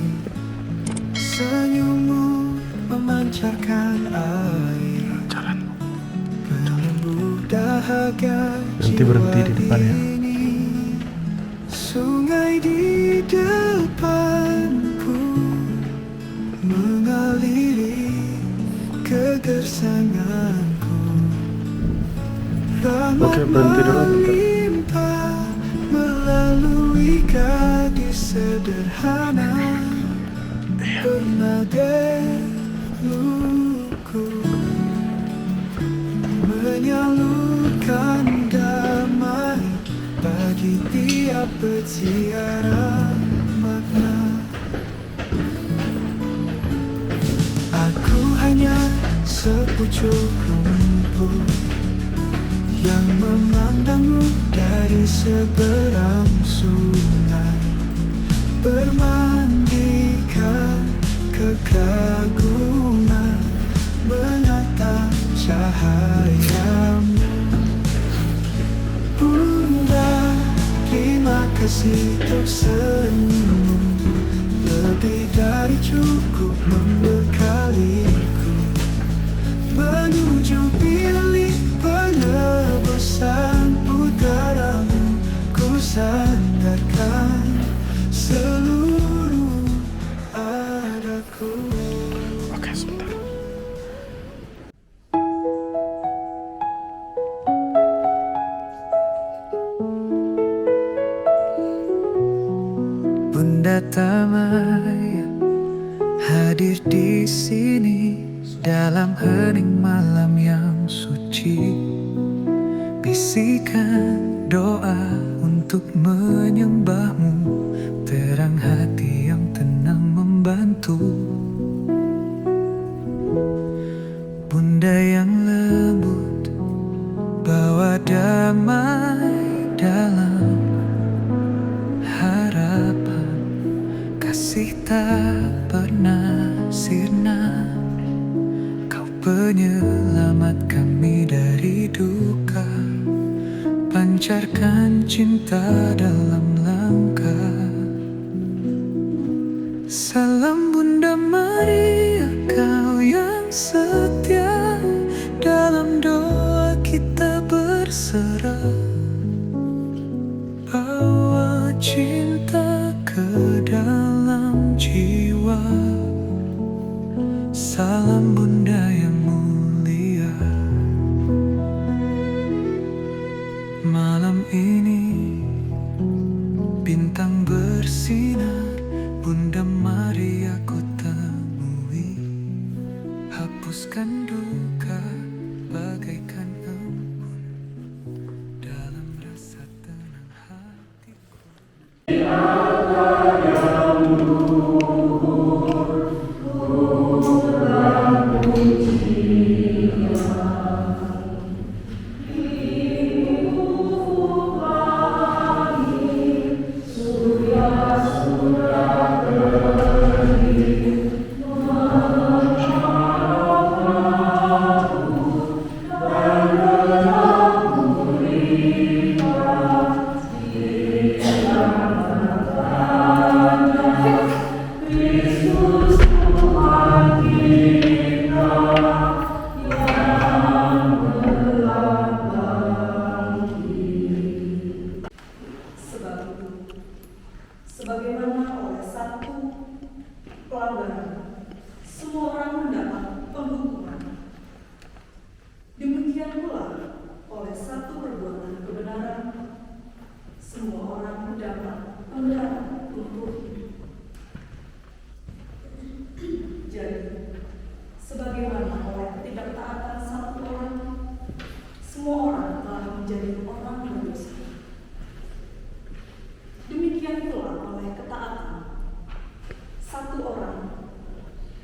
Senyummu memancarkan air penyembuh dahaga berhenti di depannya. Sungai di depanku mengaliri kegersanganku. Oke, berhenti dulu bentar. Melalui gadis sederhana bernada luku, menyalurkan damai bagi tiap peziarah makna. Aku hanya sepucuk rumput yang memandangmu dari seberang sungai, bermandikan kekaguman menatap cahayamu. Bunda, terima kasih untuk senyummu, lebih dari cukup membekaliku menuju bilik penebusan puteramu. Ku sandarkan seluruh adaku. Oke, sebentar. Bunda Tamaya hadir di sini dalam hening malam yang suci. Bisikan doa untuk menyembahmu, terang hati yang tenang membantu. Bunda yang lembut, bawa damai dalam harapan. Kasih tak pernah sirna, Kau penyelamat kami dari duka. Pancarkan cinta dalam langkah. Salam Bunda Maria, Kau yang setia, dalam doa kita berserah. Bawa cinta ke dalam jiwa. Salam Bunda yang mulia. Malam ini bintang bersinar, Bunda Maria ku temui. Hapuskan duka bagaikan embun dalam rasa tenang hatiku. Sebagaimana oleh satu pelanggaran semua orang mendapat penghukuman, demikian pula oleh satu perbuatan kebenaran semua orang mendapat pembenaran untuk hidup. Jadi, sebagaimana oleh ketidaktaatan satu orang, semua orang telah menjadi orang berdosa. Demikian pula oleh ketaatan satu orang,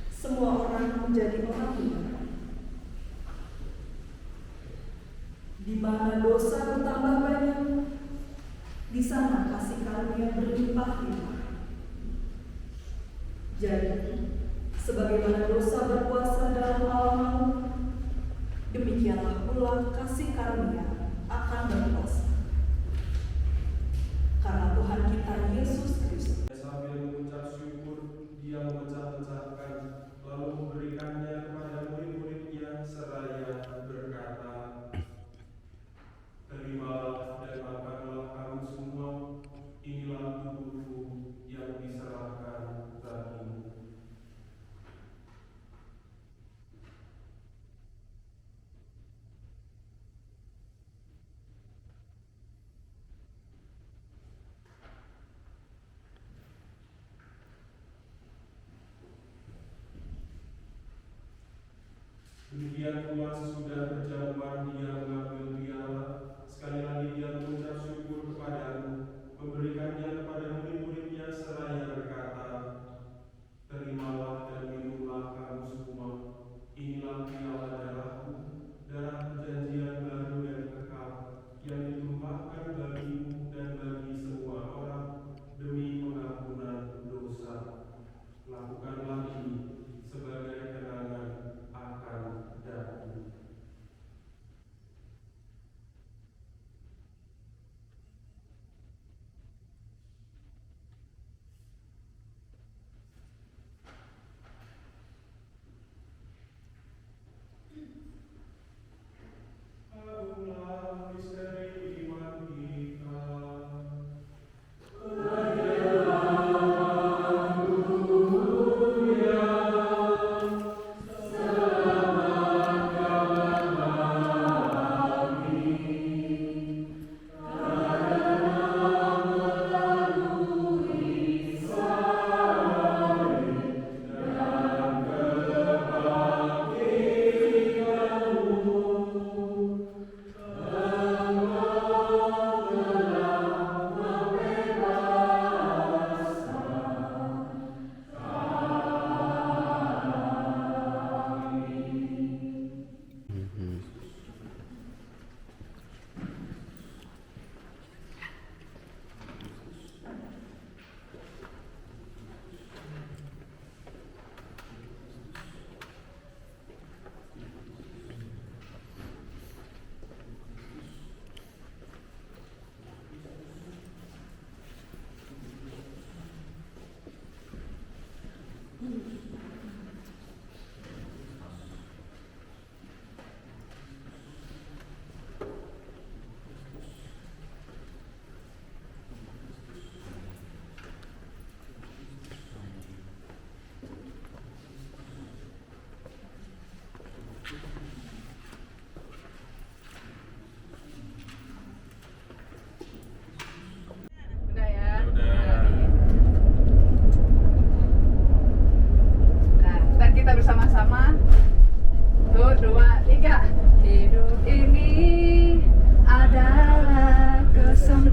semua orang menjadi orang benar. Di mana dosa bertambah banyak, di sana kasih karunia berlimpah-limpah. Jadi, sebagaimana dosa berkuasa dalam alam maut, demikianlah pula kasih karunia akan berkuasa. Karena Tuhan kita Yesus Kristus. Sambil mengucap syukur, Dia memecah-mecahkan, lalu memberikannya kepada murid-muridnya seraya berkata, terimalah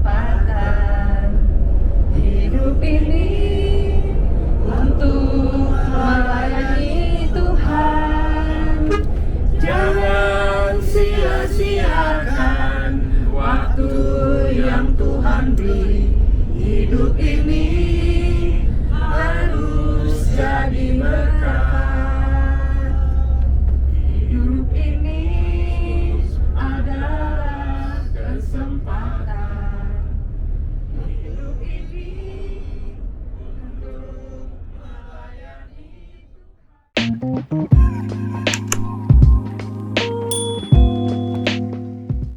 kesempatan hidup ini untuk melayani Tuhan. Jangan sia-siakan waktu yang Tuhan beri. Hidup ini harus jadi berkat. Hidup ini adalah kesempatan. Hidup ini untuk melayani Tuhan.